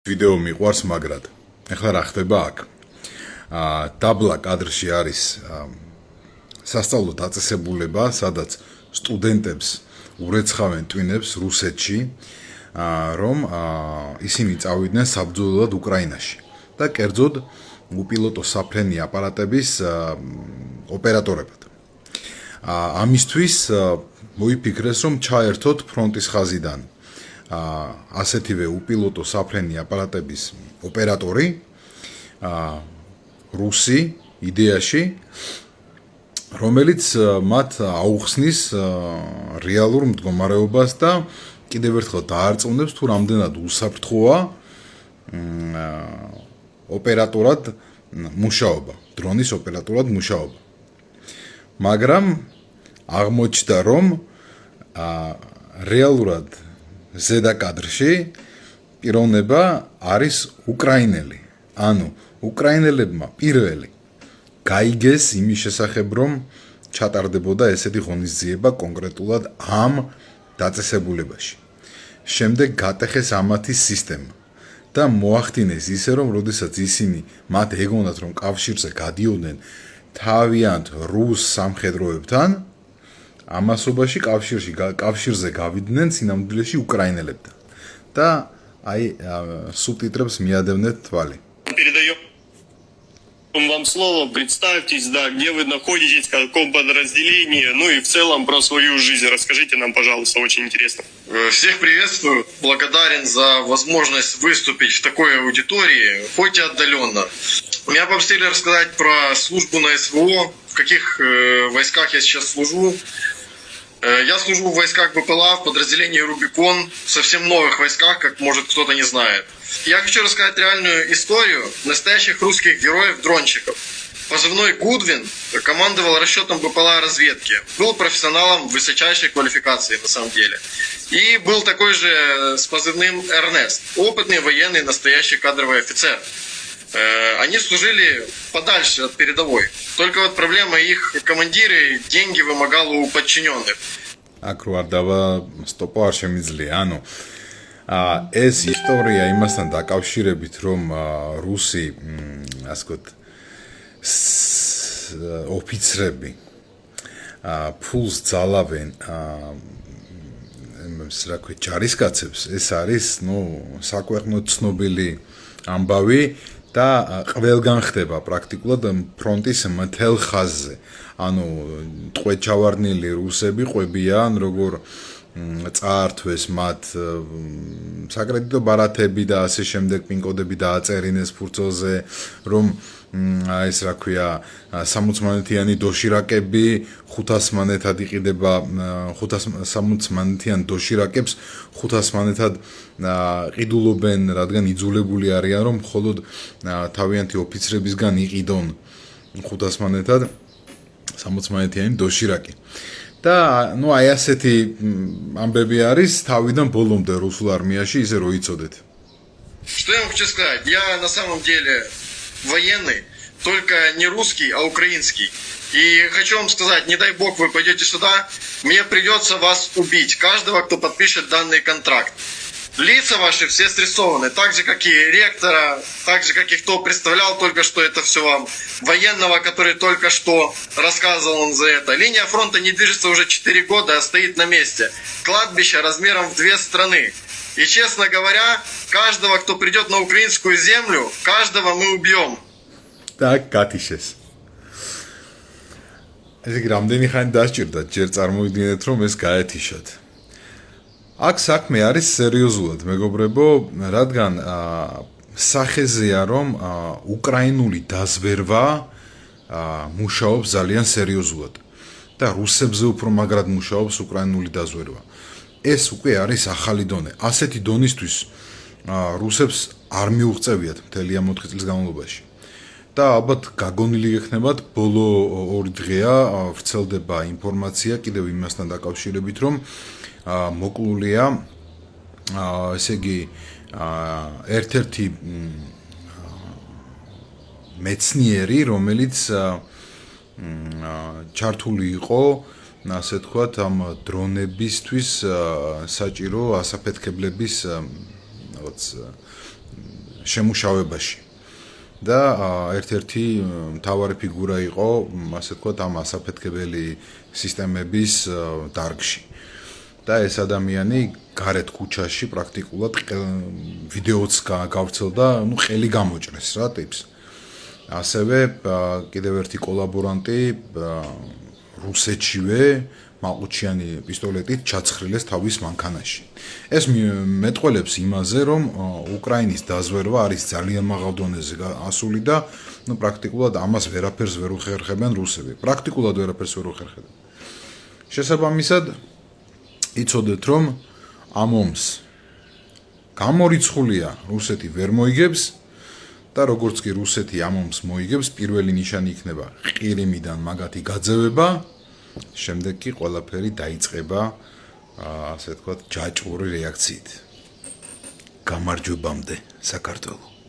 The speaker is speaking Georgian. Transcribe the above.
ვიდეო მიყვარს მაგრად. ეხლა რა ხდება აქ? დაბლა კადრში არის სასწავლო დაწესებულება, სადაც სტუდენტებს ურეცხავენ ტვინებს რუსეთში, რომ ისინი წავიდნენ საბრძოლველად უკრაინაში და კერძოდ უპილოტო საფრენი აპარატების ოპერატორებად. ამისთვის მოიფიქრეს, რომ ჩაერთოთ ფრონტის ხაზიდან ასეთივე უპილოტო საფრენი აპარატების ოპერატორი, რუსი იდეაში, რომელიც მათ აუხსნის რეალურ მდგომარეობას და კიდევ ერთხელ დაარწმუნებს თუ რამდენად უსაფრთხოა ოპერატორად მუშაობა, დრონის ოპერატორად მუშაობა. მაგრამ აღმოჩნდა, რომ რეალურად ზედა კადრში პიროვნება არის უკრაინელი. ანუ უკრაინელებმა პირველი გაიგეს იმის შესახებ, რომ ჩატარდებოდა ესეთი ღონისძიება კონკრეტულად ამ დაწესებულებაში. შემდეგ გატეხეს ამათი სისტემა და მოახდინეს ისე, რომ როდესაც ისინი მათ ეგონათ, რომ კავშირზე გადიოდნენ თავიანთ რუს სამხედროებთან, ამასობაში კავშირზე გავიდნენ სინამდვილეში უკრაინელებთან. და აი субтитрებს მიადევნეთ თვალი. Передаем вам слово, представьтесь, да, где вы находитесь, в каком подразделении, ну и в целом про свою жизнь расскажите нам, пожалуйста, очень интересно. Всех приветствую, благодарен за возможность выступить в такой аудитории, хоть и отдаленно. Меня попросили рассказать про службу на СВО, в каких войсках я сейчас служу. Я служу в войсках БПЛА, в подразделении «Рубикон», в совсем новых войсках, как может кто-то не знает. Я хочу рассказать реальную историю настоящих русских героев-дронщиков. Позывной Гудвин командовал расчетом БПЛА разведки. Был профессионалом высочайшей квалификации на самом деле. И был такой же с позывным Эрнест. Опытный военный, настоящий кадровый офицер. Они служили подальше от передовой. Только вот проблема их командиры деньги вымогал у подчиненных. აქ რო არ დავა სტოპო არ შემიძლია. ანუ ეს ისტორია იმასთან დაკავშირებით, რომ რუსი, ასე ვთქვათ, ოფიცრები ფულს ძალავენ რა ქვია ჯარისკაცებს, ეს არის, საკვეყნოდ ცნობილი ამბავი და ყველგან ხდება პრაქტიკულად ფრონტის მთელ ხაზზე. ანუ ტყვეჩავარდნილი რუსები ყვებიან, როგორ წაართვეს მათ საკრედიტო ბარათები და ასე შემდეგ პინკოდები დააწერინეს ფურცელზე, რომ ეს რა ქვია 60 მანეთიანი დოშირაკები 500 მანეთად იყიდება, 60 მანეთიან დოშირაკებს 500 მანეთად ყიდულობენ, რადგან იძულებული არიან, რომ მხოლოდ თავიანთი ოფიცრებისგან იყიდონ 500 მანეთად 60 მანეთიანი дошираки. და აი ასეთი ამბები არის თავიდან ბოლომდე რუსულ არმიაში, ისე რო იცოდეთ. Что я вам хочу сказать? Я на самом деле военный, только не русский, а украинский. И хочу вам сказать, не дай бог вы пойдете сюда, мне придется вас убить, каждого, кто подпишет данный контракт. Лица ваши все срисованы, так же, как и ректора, так же, как и кто представлял только что это все вам, военного, который только что рассказывал он за это. Линия фронта не движется уже 4 года, а стоит на месте. Кладбище размером в 2 страны. И, честно говоря, каждого, кто придет на украинскую землю, каждого мы убьем. Так, გათიშეს. ესე იგი, რამდენი ხანი დასჭირდა, ჯერ წარმოვიდგინეთ, რომ ეს გაეთიშათ. აქ საქმე არის სერიოზულად, მეგობრებო, რადგან სახეზეა, რომ უკრაინული დაზვერვა მუშაობს ძალიან სერიოზულად და რუსებზე უფრო მაგრად მუშაობს უკრაინული დაზვერვა. ეს უკვე არის ახალი დონე. ასეთი დონისთვის რუსებს არ მიუღწევიათ მთელი ამ 4 წლის განმავლობაში. და ალბათ გაგონილი გექნებათ, ბოლო 2 დღეა ვრცელდება ინფორმაცია კიდევ იმასთან დაკავშირებით, რომ მოკლულია ესე იგი ერთ-ერთი მეცნიერი, რომელიც ჩართული იყო, ასე თქვათ, ამ დრონებისთვის საჭირო ასაფეთქებლების რაღაც შემუშავებაში. და ერთ-ერთი მთავარი ფიგურა იყო, ასე ვთქვათ, ამ ასაფეთქებელი სისტემების დარგში. და ეს ადამიანი გარეთ ქუჩაში პრაქტიკულად ვიდეოც გავრცელდა, ყელი გამოჭრეს რა ტიპს. ასევე კიდევ ერთი კოლაბორანტი რუსეთშივე მაყუჩიანი პისტოლეტით ჩაცხრილეს თავის მანქანაში. ეს მეტყველებს იმაზე, რომ უკრაინის დაზვერვა არის ძალიან მაღალ დონეზე ასული და პრაქტიკულად ამას ვერაფერს ვერ უხერხებენ რუსები. პრაქტიკულად ვერაფერს ვერ უხერხებენ. შესაბამისად, იცოდეთ, რომ ამ ომს გამორიცხულია რუსეთი ვერ მოიგებს და როგორც კი რუსეთი ამ ომს მოიგებს, პირველი ნიშანი იქნება ყირიმიდან მაგათი გაძევება, შემდეგ კი ყველაფერი დაიწყება, ასე ვთქვათ, ჯაჭვური რეაქციით. გამარჯვებამდე საქართველო.